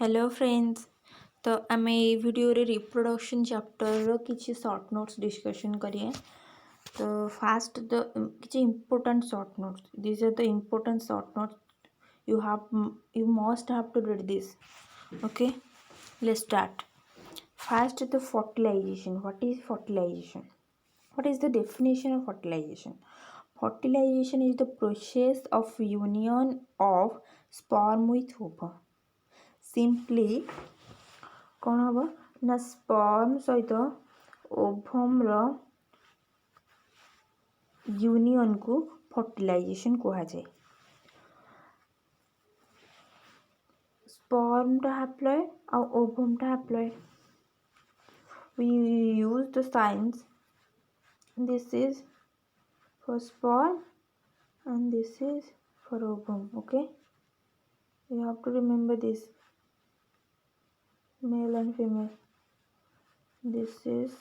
Hello friends. तो आम ये वीडियो रे रिप्रोडक्शन चैप्टर किसी शॉर्ट नोट्स डिस्कशन करिए। तो फास्ट द किसी important short notes, this are the important short notes you must have to read this. Okay, let's start. First, the fertilization. What is fertilization? What is the definition of fertilization? Fertilization is the process of union of sperm with ovum. Simply कौन हम ना sperm सहित ovum union को fertilisation कहुए। Sperm टा haploid और ovum टा haploid. We use the science, this is for sperm and this is for ovum. Okay, you have to remember this, male and female. This is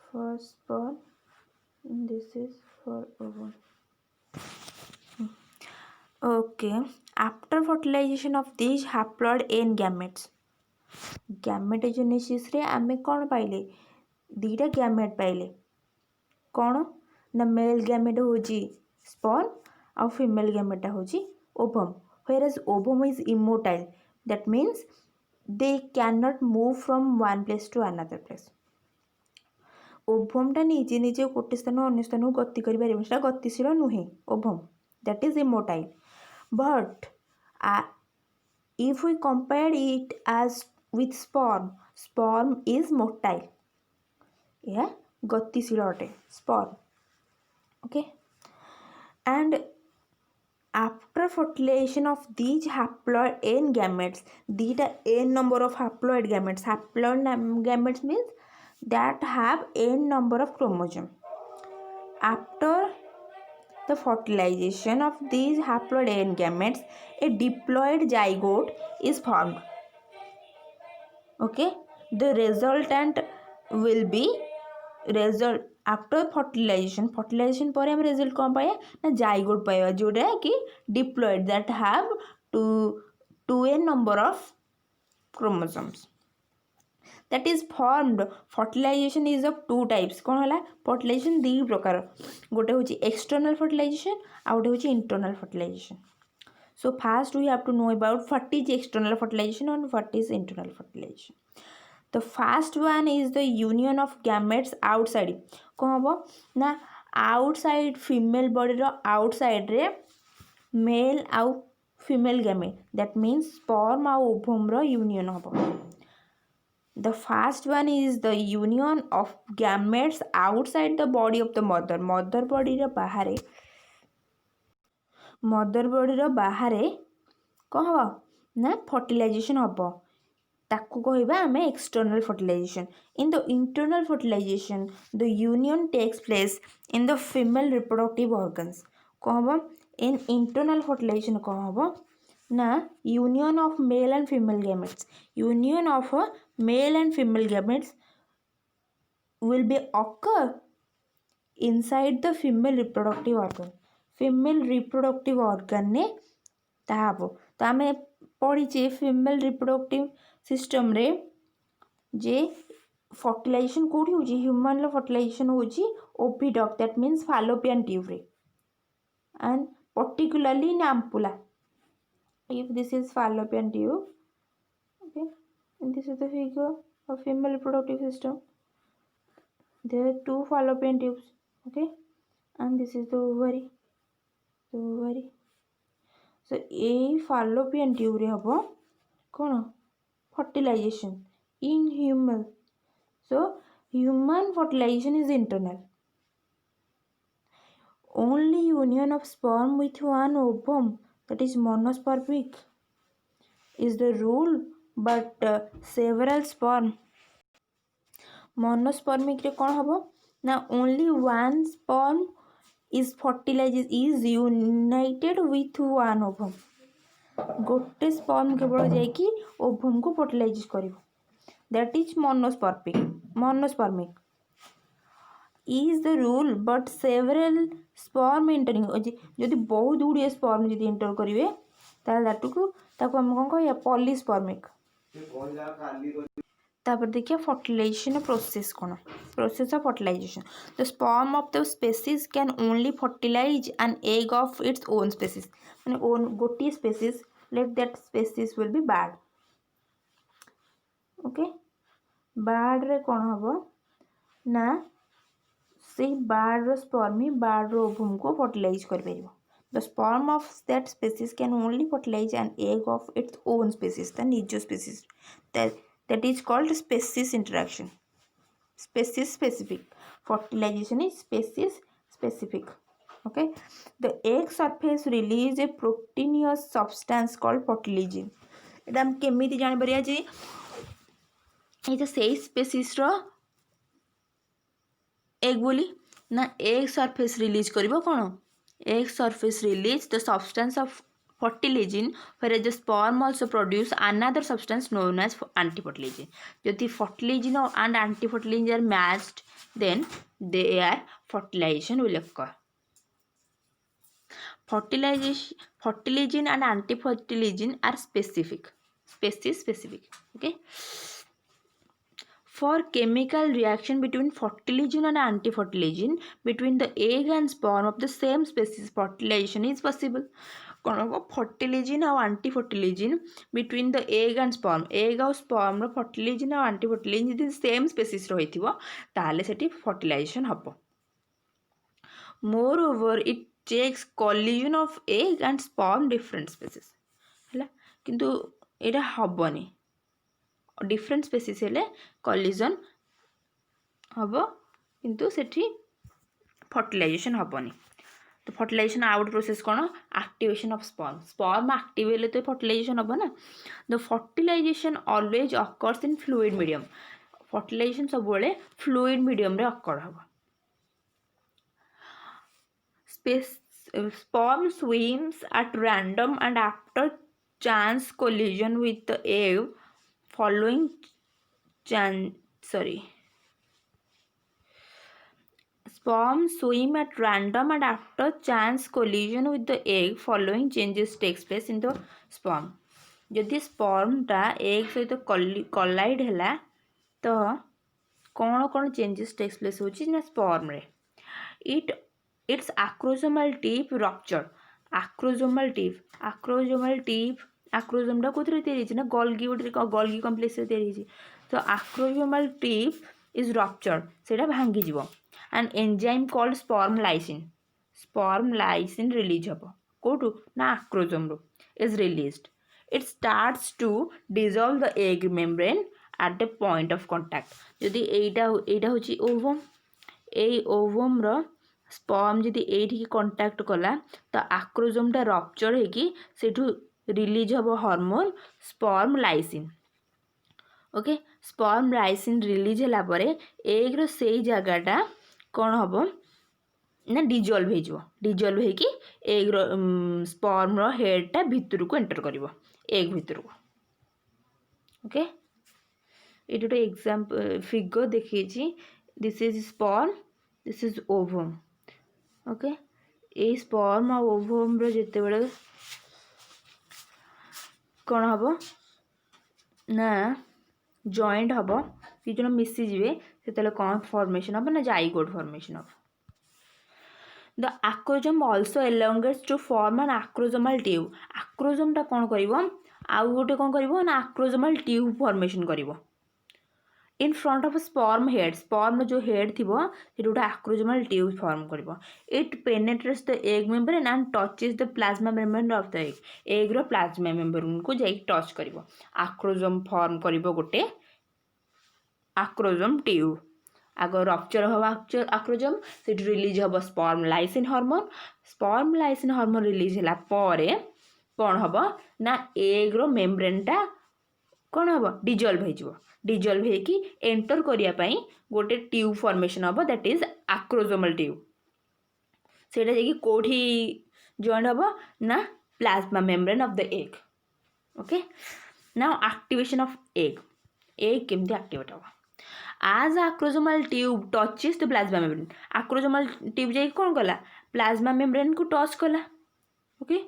for sperm and this is for ovum. Okay, after fertilization of these haploid n gametes, gametogenesis रे आमे कौन पाइले? दीटा gamete पाइले। कौन ना male gamete होची sperm और फीमेल गैमेट होची ovum. Whereas ovum is immotile, that means they can not move from one place to another place. ओवमटा निजे निजे गोटे स्थान अन्य स्थान को गति कर गतिशील नुहे ovum, that is immotile. But if we compare it as with sperm is motile, yeah, गतिशील अटे sperm. Okay, and after fertilization of these haploid n gametes, theta n number of haploid gametes. Haploid gametes means that have n number of chromosome. After the fertilization of these haploid n gametes, a diploid zygote is formed. Okay, the resultant will be result after fertilization पर हम result कौन पाया ना zygote पाया, जोड़ा कि diploid that have two n number of chromosomes that is formed. Fertilization is of two types. कौन होला? fertilization दी प्रकार, गोटे होची external fertilization आ गोटे होची internal fertilization. So first we have to know about what is external fertilization and what is internal fertilization. The first one is the union of gametes outside. कौन हम ना outside female body रो outside रे male आउ female gamete, that means sperm आउ ovum रो union होबो. The first one is the union of gametes outside the body of the mother. Mother body रो बाहरे, mother body रो बाहरे कौन हम ना फर्टिलाइजेशन हम, ताकू कहबा आमे external fertilisation. In the internal fertilisation the union takes place in the female reproductive organs. कौन हम इन इंटरनल फर्टिलाइजेशन कौन हम ना union of male and female gametes. Union of male and female gametes will be occur inside the female reproductive organ. female reproductive organ ने ताहा हबो. तो आमे पढ़ीचे female reproductive system रे जे fertilization कोठी होची, ह्यूमन लो fertilization होची oviduct, that means fallopian tube रे, and particularly in ampulla. If this is fallopian tube, okay, and this is the figure of female reproductive system. There are two fallopian tubes, okay, and this is the ovary. So a fallopian tube रे हबो कौन fertilization in human. So human fertilization is internal. Only union of sperm with one ovum, that is monospermic, is the rule, but several sperm. monospermic रे कौन हबो ना only one sperm is fertilized, is united with one ovum. गोटे sperm केवल जाइकी ovum को fertilize करिवो, that is monospermic is the rule, but several sperm entering, जदि बहुत गुड़िए स्पर्म जदि एंटर करेंगे ताल ताको हम कौन कह पॉलीस्पर्मिक। तापर देखिए फर्टिलाइजेशन प्रोसेस कौन process of fertilization the sperm of the species can only fertilize an egg of its own species माने ओन गोटी species let that species will be bird okay bird रे कौन हम ना से बार्ड रो स्पर्म ही बार्ड रो ओवम को फर्टिलाइज कर परिबो the sperm of that species can only fertilize an egg of its own species ता निज species that is called species interaction species specific fertilization is species specific okay the egg surface release a proteinous substance called fertilizin एटा हम केमिति जानि परिया जे ए जे सेई species रो egg बोली ना egg surface release करिवो कोन egg surface release the substance of fertilizin whereas the sperm also produce another substance known as antifertilizin यदि fertilizin and antifertilizin are matched then their fertilization will occur fertilizin and antifertilizin are species specific okay for chemical reaction between fertilizin and antifertilizin between the egg and sperm of the same species fertilization is possible कौन हम fertilizin और anti fertilizin between the egg and sperm fertilizin और anti fertilizin यदि same species रही ताले सेठी fertilisation हम moreover it checks collision of egg and sperm different species है किंतु एटा हबनी डिफरेंट स्पेसीस हेले कॉलिजन हम किंतु सेठी फर्टिलाइजेशन हबनी तो फर्टिलाइजेशन आउट प्रोसेस कौन एक्टिवेशन ऑफ स्पर्म एक्टिव हेले तो फर्टिलाइजेशन हम ना the fertilisation always occurs in fluid medium fertilisation सब बेले फ्लूइड मीडियम रे अकर हम sperm swims at random and after chance collision with the egg following sperm swim at random and after chance collision with the egg following changes takes place in the sperm जदि sperm टा egg सहित collide हैला तो कौन कौन changes takes place होची ना sperm रे it's acrosomal tip rupture acrosomal tip acrosome टा कोथरे तैयारी छी ना गोल्गी कॉम्प्लेक्स से तैयारी छी तो acrosomal tip is ruptured सेटा भांगी जीवो an enzyme called sperm lysine release habo कोटू ना acrosome row is released it starts to dissolve the egg membrane at the point of contact यदि एटा होची ओवम ए ओवम रो स्पर्म जदि एठी कांटेक्ट कला तो acrosome टा रप्चर हेकी सेठू रिलीज हबो hormone sperm lysine okay sperm lysine release होला परे एग रो सेई जगाटा कौन हम ना डिजल्व होगी एग स्पर्म रो हेडटा भितर को एंटर कर एग भितर को ओके ये गोटे एग्जांपल फिगर देखिए this is sperm this is ovum okay ये स्पर्म और ओवम रो जिते बड़े कौन हम ना जॉइंट हम दी जन मिसीजे से कौन फॉर्मेशन हम ना जाइगोट फॉर्मेशन हम the acrosome also elongates to form an acrosomal tube acrosome टा कौन करिवो आउ गोटे कौन करिवो ना acrosomal tube formation करिवो in front of a sperm head sperm जो head थिबो से गोटे acrosomal tube form करिवो it penetrates the egg membrane and touches the plasma membrane of the egg row plasma membrane को जाई टच करिवो acrosome form करिवो गोटे acrosome tube आग rupture हम acrosome से रिलीज हम स्पर्म लाइसिन हार्मोन रिलीज होला परे कौन हम ना एग रो मेम्ब्रेन टा कौन हम डिजल्व होगी एंटर करिया पई गोटे ट्यूब फॉर्मेशन हम दैट इज acrosomal ट्यूब सेटा जे कोठी जॉइंट हम ना plasma membrane of the egg okay now activation of egg केमती एक्टिवेट हम as acrosomal tube touches the plasma membrane acrosomal tube जाई कौन कला प्लाज्मा मेम्ब्रेन को टच कला okay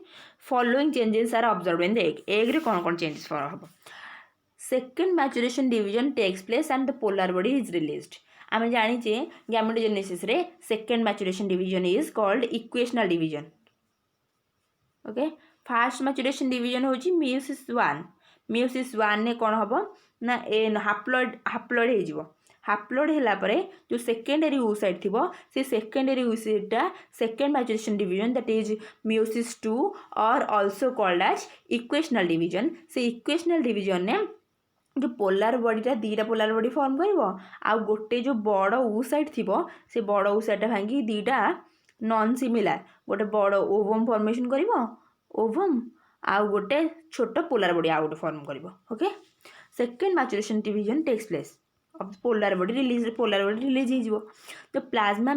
following changes are observe in the egg egg रे कौन कौन चेंजेस हम second maturation division takes place and the polar body is released आम जाचे गैमेटोजेनेसिस रे second maturation division is called equational division okay first maturation division होची meiosis 1 meiosis 1 ने कौन हम ना ए हाप्लॉइड हो हाप्लॉइड है परे जो सेकेंडरी oocyte थी से सेकेंडरी oocyteटा second maturation division that is meiosis 2 और also called as equational division से इक्वेशनल डिवीजन ने जो पोलार बॉडीटा दीटा पोलार बॉडी फॉर्म कर गोटे जो बड़ oocyte थी से बड़ oocyte भांगी दीटा नॉन सिमिलार गोटे बड़ ओवम फॉर्मेशन कर ओवम आउ गोटे छोट पोलार बॉडी आउ गोटे फॉर्म कर okay second maturation division takes place अब पोलार बॉडी रिलीज हो the plasma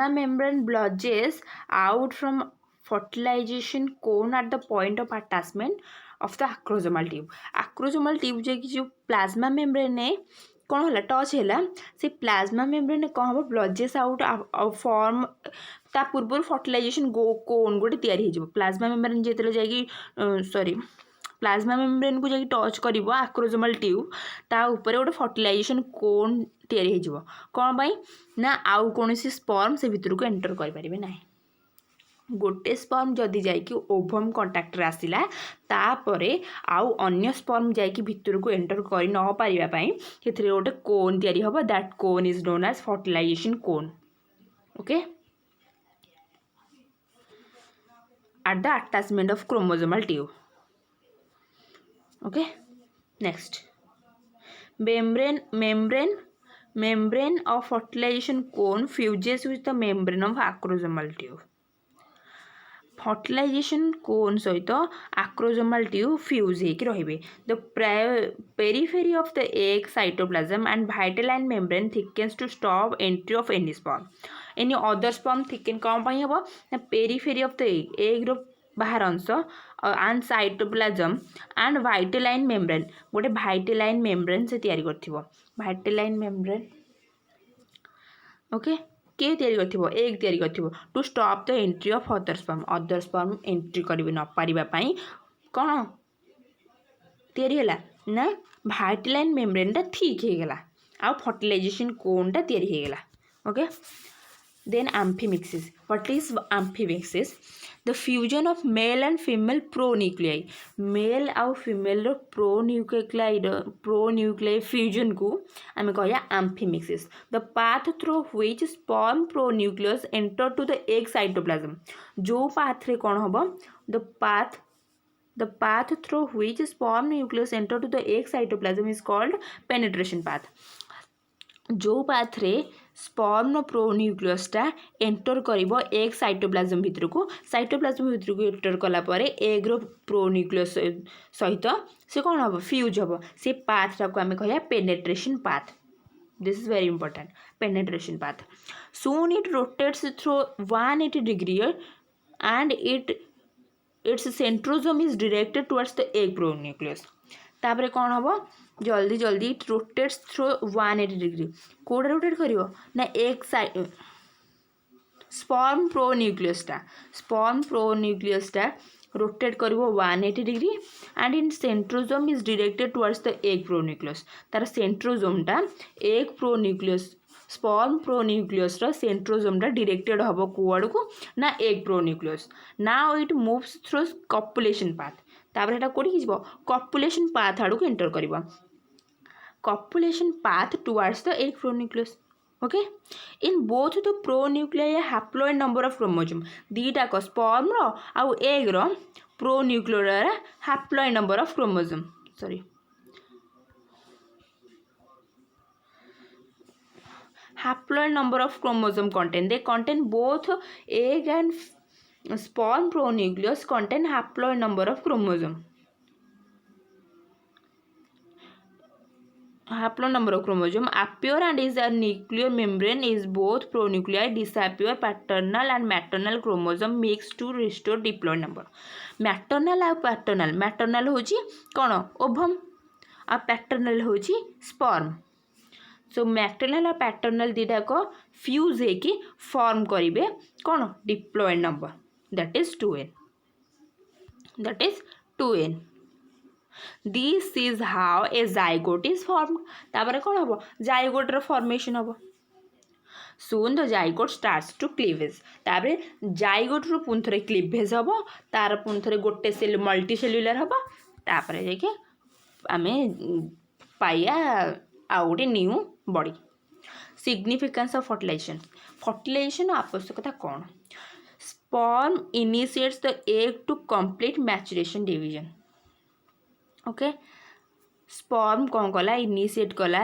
membrane bulges out from fertilization cone at the point of attachment of the acrosomal tube जो प्लाज्मा मेम्ब्रेन ने कौन है touch है से प्लाज्मा मेम्ब्रेन कौन हम ब्लजेस आउट फॉर्म ता पूर्व फर्टिलाइजेशन कोन गोटे तैयारी हो प्लाज्मा मेम्ब्रेन जो जाकि सॉरी प्लाज्मा मेम्ब्रेन को जाकि टच कर आक्रोजोमल ट्यूब ता ऊपर गोटे फर्टिलाइजेशन कोन तैयारी हो कौन पाई ना आउ कौन स्पर्म से भितर को एंटर करें ना गोटे स्पर्म जदि जाकि ओभम कंटाक्ट आसला तापरे आउ अन्य स्पर्म जाकि भितर को एंटर कर न पारिबापई सेथिरे गोटे कोन तैयारी हबो दैट कोन इज नोन एज फर्टिलाइजेशन कोन okay at the attachment of chromosomal tube okay next membrane of fertilization cone fuses with the membrane of acrosomal tube fertilization cone सहित आक्रोजोमाल ट्यूब फ्यूज होकर रहिबे the periphery of the egg cytoplasm and vital membrane thickness to stop entry of any sperm any other sperm thicken कौन पाई हम ना periphery of the egg रो बाहर अंश and cytoplasm and vital membrane गोटे वाइटल मेम्ब्रेन से तैयारी करथिबो वाइटल मेम्ब्रेन ओके किए तैयारी करथिबो एग तैयारी करथिबो to stop the entry of other sperm entry करिवे न पारिबा पई कोन तैयारी होला ना वाइटल मेम्ब्रेन टा ठीक हे गेला आ फर्टिलाइजेशन कोन टा तैयारी हे गेला okay then amphimixis what is amphimixis the fusion of male and female pronuclei male और female रो pronuclei fusion को आमे कहया amphimixis the path through which sperm pronucleus enter to the egg cytoplasm जो path रे कोन हबो the path through which sperm nucleus enter to the egg cytoplasm is called penetration path जो path रे sperm प्रोन्यूक्लियसटा enter करिवो egg cytoplasm भितर को enter कला परे egg रो pronucleus सहित से कौन हम फ्यूज हम से पाथटा को आम कह penetration path this is very important penetration path soon it rotates through 180 degree and its centrosome is directed towards the egg pronucleus तापर कौन हम जल्दी जल्दी इट रोटेट्स थ्रू 180 डिग्री कोड रोटेट करिवो ना एक साइड स्पर्म प्रोन्यूक्लियसटा रोटेट करिवो 180 degree and in centrosome is directed towards the egg pronucleus तार सेंट्रोजोमटा एग प्रोन्यूक्लियस स्पर्म प्रोन्यूक्लियस रो सेंट्रोजोमटा डायरेक्टेड हबो कुआड को ना egg pronucleus now it moves through copulation path तापर एटा कोडी हिजबो कपुलेशन पाथ आडू को एंटर करिवो copulation path towards the egg pronucleus okay in both the pronuclei haploid number of chromosome दीटा को sperm रो आउ egg row pronuclear haploid number of chromosome sorry haploid number of chromosome contain both egg and sperm pronucleus contain haploid number of chromosome haploid number of chromosome appear and is a nuclear membrane is both pronuclei disappear paternal and maternal chromosome mix to restore diploid number maternal और maternal होची कोन ovum आ paternal होची sperm so maternal और paternal दुटाक fuse होकि form करेंगे कौन diploid number that is 2n that is 2n. This is how a zygote is formed. तापर कौन हम जाइगोट रो फॉर्मेशन हम soon the zygote starts to cleavage तापर जाइगोट रो पुन थरे क्लीवेज हम तार पुन थरे गोटे सेल मल्टी सेल्युलर हम तापर जाके आमे पाइया आउ गोटे new body significance of fertilisation आवश्यकता कौन sperm initiates the egg to complete maturation division okay sperm कौन कला initiate कला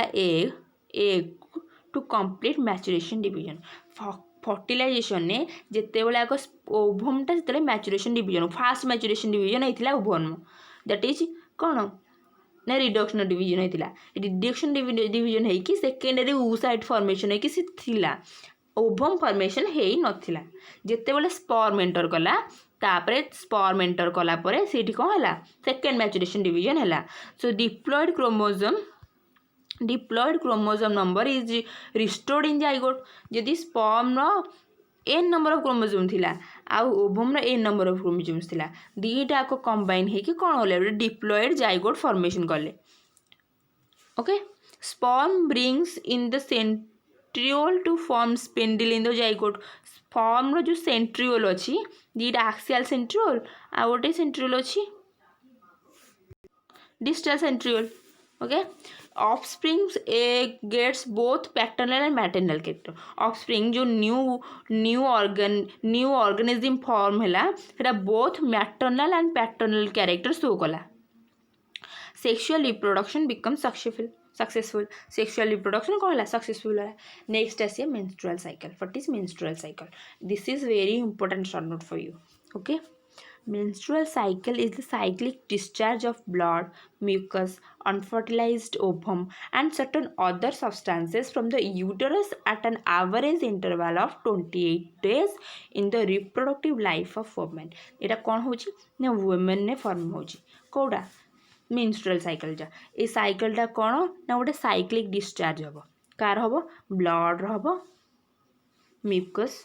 egg to complete maturation division fertilisation ने जिते बड़े आग ओभमटा जिते maturation division first maturation division होता ओभम दैट इज कौन ना रिडक्शन डिवीजन होता रिडक्शन डिवीजन होगी सेकेंडरी ऊसाइड फॉर्मेशन होता ओभम फॉर्मेशन है नथिला जिते बड़े स्पर्म एंटर कला तापरे स्पर्म एंटर कला परे सेठी कौन है सेकेंड मैचुरेशन डिवीजन है so diploid chromosome number is restored in zygote जदि स्पर्म रो एन नंबर ऑफ क्रोमोसोम थिला आउ ओभम रो एन नंबर ऑफ क्रोमोसोम्स थिला दीटा को कंबाइन हेकि कोन होले डिप्लॉयड जाइगोट फॉर्मेशन कले okay sperm brings in the centriole to form spindle in the zygote form रो जो सेंट्रियोल अछि दीटा एक्सियल सेंट्रियोल आ गोटे सेंट्रियोल अछि distal centriole okay offsprings gets both paternal and maternal character offspring जो new organism form है सेटा both maternal and paternal character show कला sexual reproduction become successful sexual reproduction कौन है सक्सेसफुल है नेक्स्ट आसिए menstrual cycle what is menstrual cycle this is very important short note for you okay menstrual cycle is the cyclic discharge of blood, mucus, unfertilized ovum and certain other substances from the uterus at an average interval of 28 days in the reproductive life of women. एटा कौन होची ना women ने form होची कोडा menstrual cycle जा ए cycle टा कौन ना गोटे cyclic discharge हबो कार हबो blood हबो mucus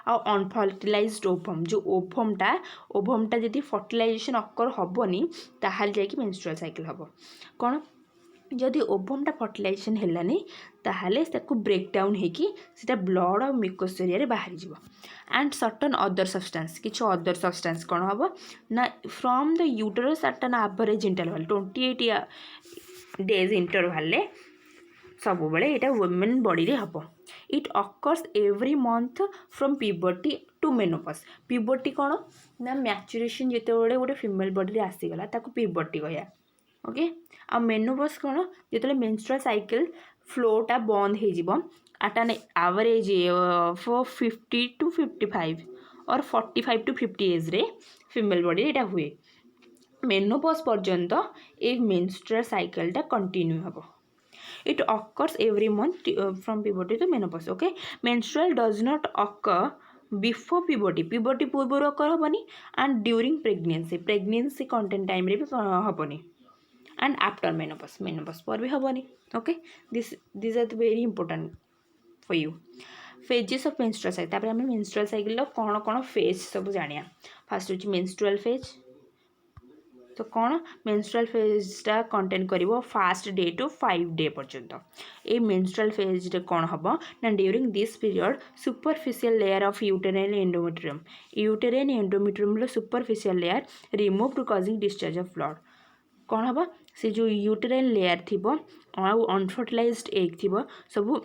आ अनफर्टिलाइज्ड ओभम जो ओभमटा जदि फर्टिलाइजेशन अकर हेनी ताहले जाकि मेंस्ट्रुअल साइकिल हम कौन जदि ओभमटा फर्टिलाइजेशन हेलानी ताहले ताको ब्रेक डाउन होकि सीटा ब्लड और म्यूकस जरिया बाहरी जीव एंड सर्टन अदर सब्सटेंस किछ अदर सब्सटेंस कौन हम ना from the uterus at an average interval 28 days interval सब बड़े यहाँ वुमेन बॉडी रे हम it occurs every month from puberty to menopause puberty कौन ना मैच्यूरेशन जिते बड़े गोटे फीमेल बॉडी रे आसीगला ताको प्यूबर्टी कहया ओके आ मेनोपॉज कौन जिते मेंस्ट्रुअल साइकिल फ्लोटा बंद हो at an average of 50 to 55 और 45 to 50 एज रे फीमेल बॉडी यहाँ हुए मेनोपॉज पर्यंत ए मेंस्ट्रुअल साइकिल कंटिन्यू हम it occurs every month from puberty to menopause okay menstrual does not occur before puberty पूर्व occur हबनी and during pregnancy content time रे भी हबनी and after menopause पर भी हबनी okay these are the very important for you phases of menstrual cycle तापर हम menstrual cycle लो कौन phase सब जानिया first होची menstrual phase तो कौन मेंस्ट्रुअल फेजटा कंटेन करिवो फास्ट डे टू 5 डे पर्यंत ए मेंस्ट्रुअल फेज रे कौन हम ना during this period superficial layer of uterine endometrium लो superficial layer removed causing discharge of blood कौन हम से जो यूटेराइन लेयर थिबो और अनफर्टिलाइज्ड एग थिबो सब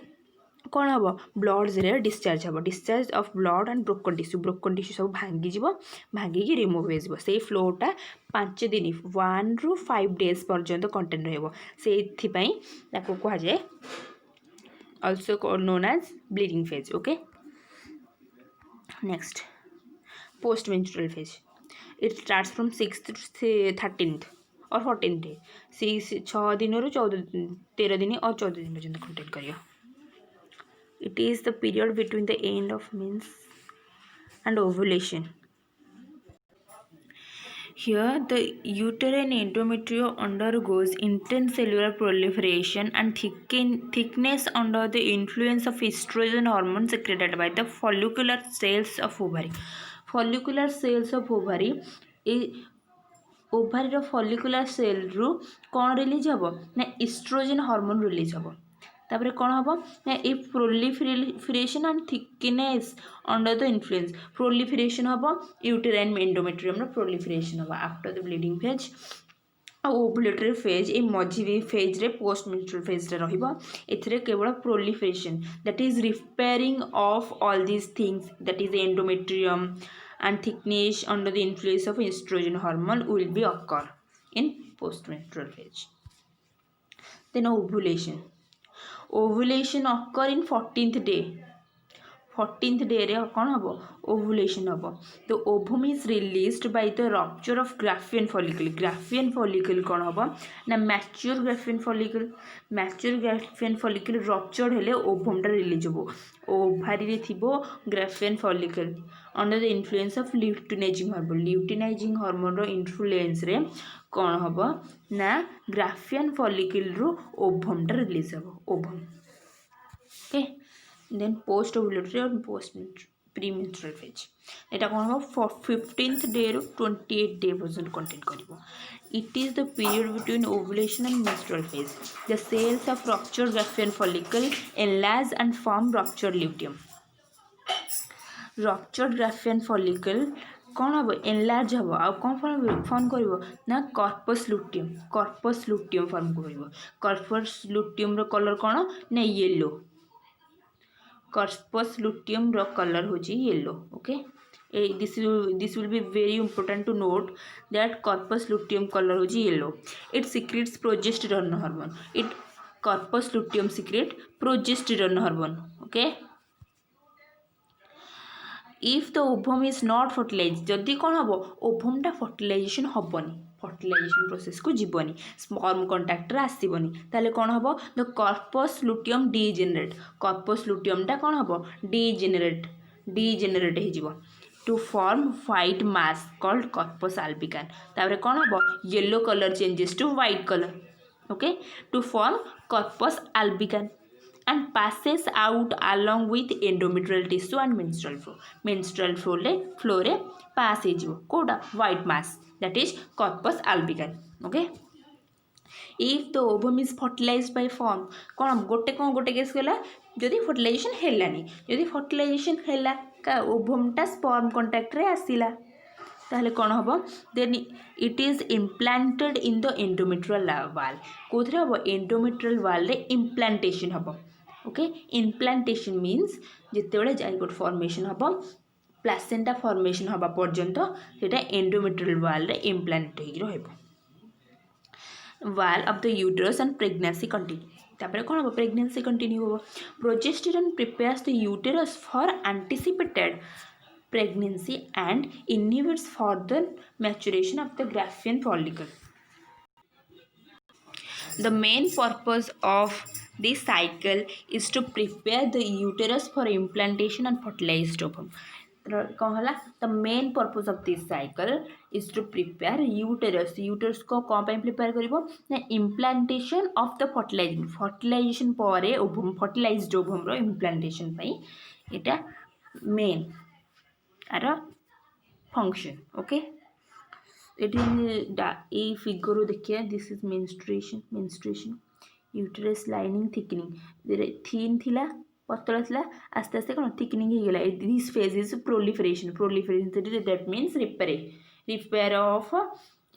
कौन हम ब्लड जरिए discharge of blood and broken tissue सब भांगी रिमूव हो से फ्लोटा 5 दिन 1 ରୁ 5 डेज पर्यंत कंटेन रही कहुए also known as bleeding phase okay next post menstrual phase it starts from 6th to 13th और 14th डे 6 दिन ରୁ 13 दिन और 14 दिन पर्यंत कंटेन करियो It is the period between the end of mens and ovulation. Here, the uterine endometrium undergoes intense cellular proliferation and thickness under the influence of estrogen hormone secreted by the follicular cells of ovary. Follicular cells of ovary ओभारीर follicular cell रु कौन release हम ना oestrogen hormone release हम तापर कौन हम ना ए proliferation and thickness under the influence proliferation हम यूटेराइन एंडोमेट्रियम प्रोलिफरेशन हम after the bleeding phase ovulatory phase ए मझी फेज रे पोस्ट मेंस्ट्रुअल फेज रे रहिबो एथिरे केवल proliferation that is repairing of all these things that is endometrium and thickness under the influence of estrogen hormone will be occur in postmenstrual phase. Then ovulation occur in 14th day. 14th day रे कौन हम ovulation हम the ovum is released by the rupture of Graafian follicle Graafian follicle कौन हम ना mature Graafian follicle rupture हेले ओवमटा release हो ovary रे थिबो Graafian follicle under the influence of luteinizing hormone रो इन्फ्लुएंस रे कौन हम ना ग्राफियन फॉलिकल रु ओवमटा रिलीज हो ovum okay then post ovulatory और post premenstrual phase एटा कौन हम 15th day रो 28 day पर्यंत content करिवो it is the period between ovulation and menstrual phase the cells of ruptured Graafian follicle enlarge and form ruptured luteum ruptured Graafian follicle कौन हम enlarge हम आ कौन form करिवो ना corpus luteum form करिवो corpus luteum रो colour कौन ना yellow corpus luteum ro color hoji yellow okay this will be very important to note that corpus luteum color hoji yellow it secretes progesterone hormone corpus luteum secrete progesterone hormone okay if the ovum is not fertilized जदि कौन हम ovum टा fertilisation हेनी fertilisation process को जीवनी sperm contact आसबनी ताले कौन हम the corpus luteum degenerate corpus luteum टा कौन हम डीजेनेरेट हो to form white mass called corpus albicans तापर कौन हम yellow colour changes to white colour okay to form corpus albicans and passes out along with endometrial tissue and menstrual flow रे pass हो कोडा white mass that is corpus albicans okay if the ovum is fertilized by form कौन गोटे case गला जदि fertilisation हेलानी जदि fertilisation हेला का ovum टा स्पर्म कांटेक्ट रे आसीला ताहले कौन हम then it is implanted in the endometrial wall कोथरे हम एंडोमेट्रियल वाल रे इम्प्लांटेशन हम ओके इम्प्लांटेशन मीन्स जिते बड़े जाइगोट फॉर्मेशन हम प्लासेंटा फॉर्मेशन हवा पर्यंत सेटा एंडोमेट्रियल वाल रे इम्प्लांट हो wall of the uterus and pregnancy continue तापर कौन हम प्रेगनेंसी कंटिन्यू हो progesterone prepares the uterus for anticipated pregnancy and inhibits further maturation of the Graafian follicle. The main purpose of this cycle is to prepare the uterus for implantation and fertilized ovum. कहला the main purpose of this cycle is to prepare uterus को कौन पे prepare करिवो ना implantation of the fertilization परे ovum fertilized ovum रो implantation पई एटा main आर function okay ये फिगर देखिए this is menstruation uterus lining thickening thin थिला पतला थिला आस्ते आस्ते कौन थिकनिंग हो गला this phase is proliferation that means repair of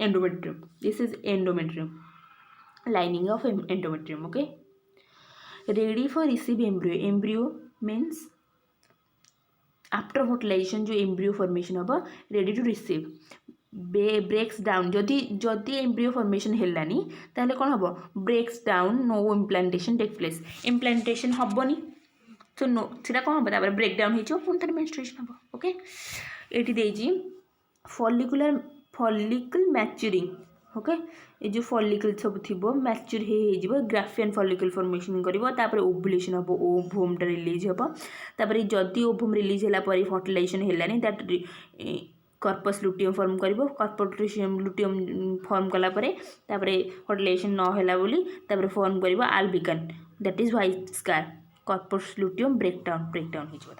endometrium this is endometrium lining of endometrium okay ready for receive embryo means after fertilisation जो embryo formation हम ready to receive breaks down जदि embryo formation हेलानी ताहले कौन हम breaks down no implantation take place implantation हेनी तो no सीटा कौन हम ब्रेक डाउन हो पुणी मेंस्ट्रुएशन हम ओके ये फॉलिकल मैच्योरिंग ओके ये जो फॉलिकल सब थी मैच्योर हो ग्राफियन फॉलिकल फॉर्मेशन कर ओवुलेशन हम ओवमटा रिलीज हम जदि ओवम रिलीज होला पर फर्टिलाइजेशन हेलानी दैट कर्पस लुटियम फॉर्म करिवो कर्पस लुटियम फॉर्म कला परे तापरे फर्टिलाइजेशन न होला बोली तापरे फॉर्म करिवो albicans that is white scar corpus luteum breakdown हो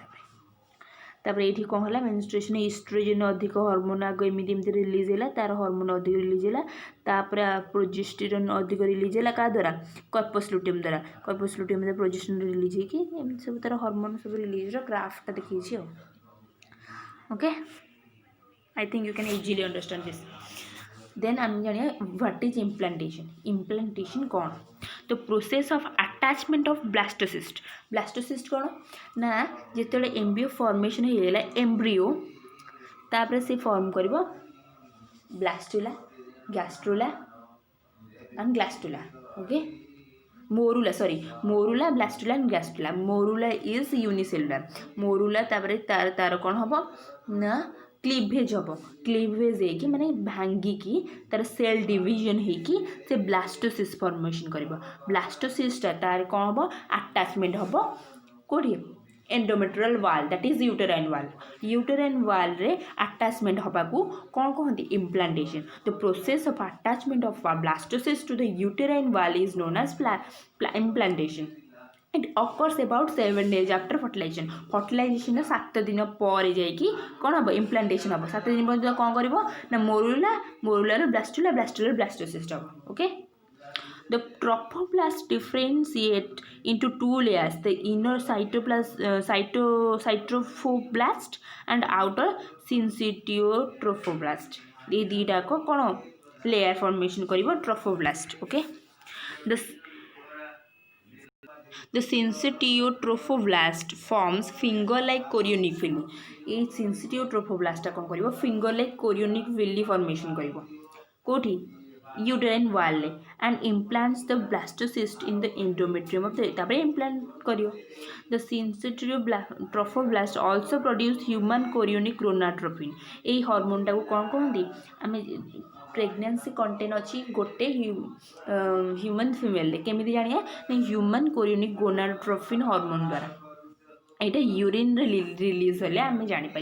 तापर ये कौन है मेन्स्ट्रुएशन इस्ट्रोजेन अधिक हार्मोन आगे एमती रिलीज है तार हार्मोन अधिक रिलीज है तापर प्रोजेस्टेरोन अधिक रिलीज है क्या द्वारा कर्पस लुटियम द्वारा कर्पस लुटियम प्रोजेस्टेरोन रिलीज होगी सब तार हार्मोन सब रिलीज ग्राफटा देखिए okay I think you can easily understand this then आम जानिए व्हाट इज इम्प्लांटेशन कौन तो process of attachment of blastocyst कौन ना जिते एम्ब्रियो फॉर्मेशन होगा एम्ब्रियो तापर से फॉर्म कर blastula gastrula and gastrula okay morula blastula and gastrula morula is unicellular morula तापर तार तार कौन हम ना क्लीवेज हम क्लीवेज होगी माने भांगिकी तार सेल डिवीजन होगी से ब्लास्टोसिस्ट फॉर्मेशन कर ब्लास्टोसिस्ट तार कौन हम अटैचमेंट हम कौटी endometrial wall that is uterine wall रे अटैचमेंट हवा को कौन कहते implantation the process of attachment of blastocyst to the uterine wall is known as implantation it occurs about 7 days after fertilisation 7 दिन पर जाकि कौन हम इम्प्लांटेशन हम 7 दिन पर्यटन कौन कर मोरुला ब्लास्टुला ब्लास्टोसिस्ट हम okay The trophoblast differentiate into 2 layers, the inner cytophoblast and outer syncytiotrophoblast. ये दीटा को कौन लेयर फॉर्मेशन करिवो trophoblast okay The syncytiotrophoblast forms finger-like chorionic villi. ये syncytiotrophoblast कौन करिवो finger-like chorionic villi formation करिवो कोठी uterine wall and implants the blastocyst in the endometrium of the तापर implant करियो the syncytiotrophoblast also produce human chorionic gonadotropin A hormone टा को कौन कहंदी आमे pregnancy contain अच्छी गोटे ह्यूमन फीमेल केमिति जानिया ह्यूमन कोरियोनिक गोनाडोट्रोपिन हार्मोन द्वारा यहाँ यूरिन रिलीज हेले आम जापर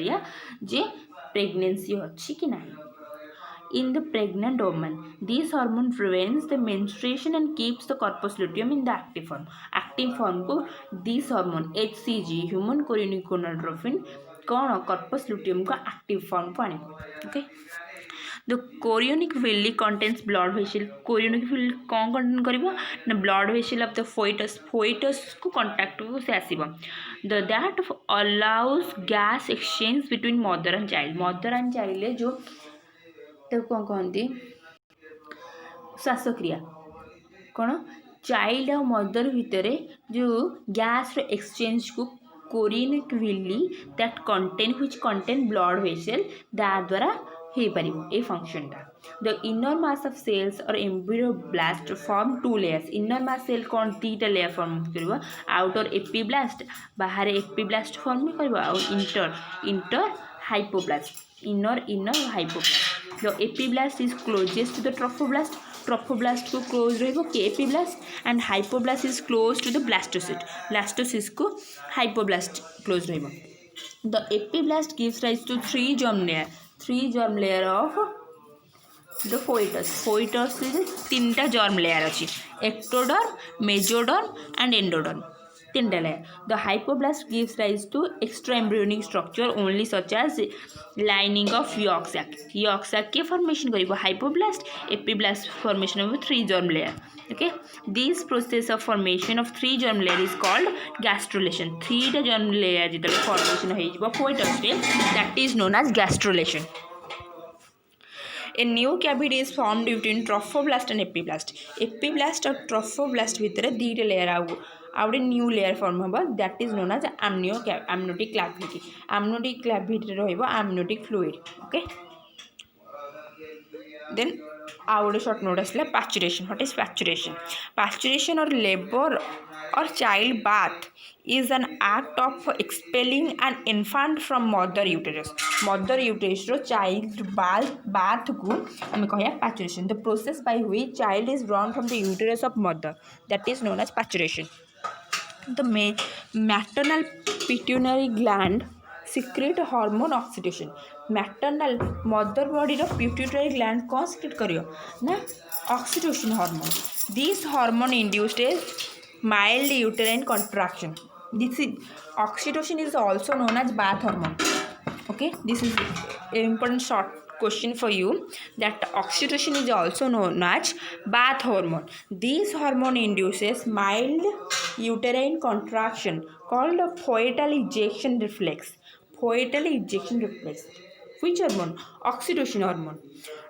जे प्रेगनेंसी अच्छी कि ना In the pregnant woman, this hormone prevents the menstruation and keeps the corpus luteum in the active form. Active form को this hormone HCG human chorionic gonadotropin कौन corpus luteum का active form को आने okay? The chorionic villi contains blood vessel. Chorionic villi कौन contain करिवो ना blood vessel of the fetus को contact को से आसीबो. That allows gas exchange between mother and child ले जो तो कौन कहती श्वासक्रिया कौन चाइल्ड और मदर भितर जो गैस एक्सचेंज को chorionic villi that contain blood vessel द्वारा हो पार ये फंक्शनटा the inner mass of cells और embryoblast form 2 layers inner mass cell कौन 3टा लेयर फॉर्म कर आउटर एपिब्लास्ट बाहर एपिब्लास्ट फॉर्म कर inter hypoblast inner hypoblast The epiblast is closest to the trophoblast. Trophoblast को close रहेगा के epiblast and hypoblast is close to the blastocyst. Blastocyst को hypoblast close रहेगा. The epiblast gives rise to 3 germ layer. 3 germ layer of the fetus. Fetus is 3टा germ layer अच्छी. Ectoderm, mesoderm and endoderm. 3 layer. The hypoblast gives rise to extraembryonic structure only such as lining of yolk sac. Yolk sac के formation करिवो hypoblast, epiblast formation of 3 germ layer. Okay, this process of formation of 3 germ layer is called gastrulation. 3 germ layer जितने formation हो जिवो fetus रे that is known as gastrulation. A new cavity is formed between trophoblast and epiblast. Epiblast और trophoblast भितर 2 layer आउटे new layer form हम that is known as amniotic cavity. Amniotic cavity रहिबो amniotic fluid. Okay then आउटे short note आसला parturition. What is parturition और labour और child birth is an act of expelling an infant from mother uterus. Mother uterus row child bath को हमें कहया पैचुरेशन. The process by which child is drawn from the uterus of mother that is known as पैचुरेशन. The maternal pituitary gland secrete hormone oxytocin. Maternal mother body pituitary gland कौन secrete करियो ना oxytocin hormone this hormone induced A mild uterine contraction this is oxytocin is also known as bath hormone okay this is an important short question for you that oxytocin is also known as bath hormone this hormone induces mild uterine contraction called a fetal ejection reflex fetal ejection reflex which hormone oxytocin hormone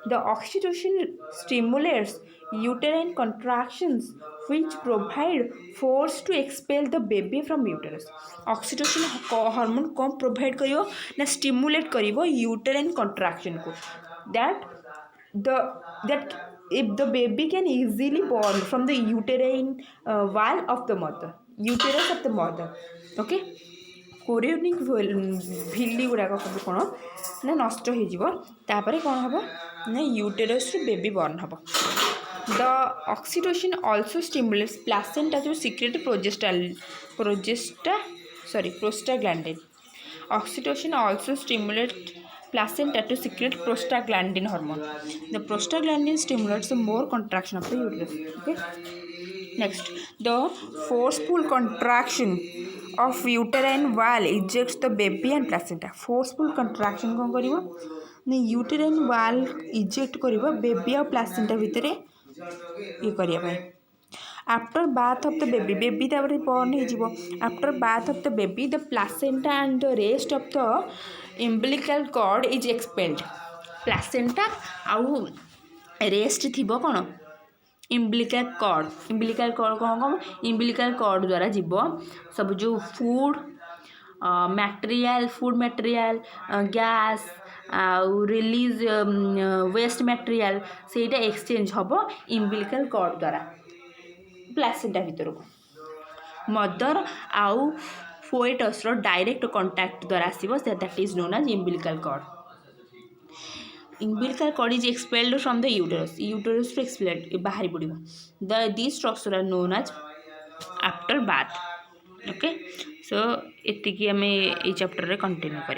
the oxytocin stimulates uterine contractions which provide force to expel the baby from uterus oxytocin hormone कौन provide करियो ना stimulate करियो uterine contraction को that the that if the baby can easily born from the uterine wall of the mother uterus of the mother okay chorionic भिली गुड़ाक सब कौन ना नष्ट होपर कौन हम ना यूटेरस बेबी बर्न हम the oxytocin also stimulates placenta जो secrete prostaglandin oxytocin also stimulate placenta to secrete prostaglandin hormone the prostaglandin stimulates more contraction of the uterus okay next the forceful contraction of uterine wall ejects the baby and placenta forceful contraction कौन करिवो ने uterine wall eject करिवो baby और placenta भितरे ये करिया भाई after birth of the baby तापर born हो after birth of the baby the placenta and the rest of the umbilical cord is expelled placenta आउ rest थिबो कोन umbilical cord कौन umbilical cord द्वारा जीव सब जो food material gas आउ रिलीज वेस्ट मटेरियल सेटा एक्सचेंज हम umbilical cord द्वारा प्लासेंटा भितर को मदर आउ फोएटस डायरेक्ट कंटाक्ट द्वारा आसो that is known as umbilical cord is expelled from the uterus to expelled बाहरी पड़ो these structure are known as after bath okay so एतिकी आम ये चैप्टर रे कंटिन्यू कर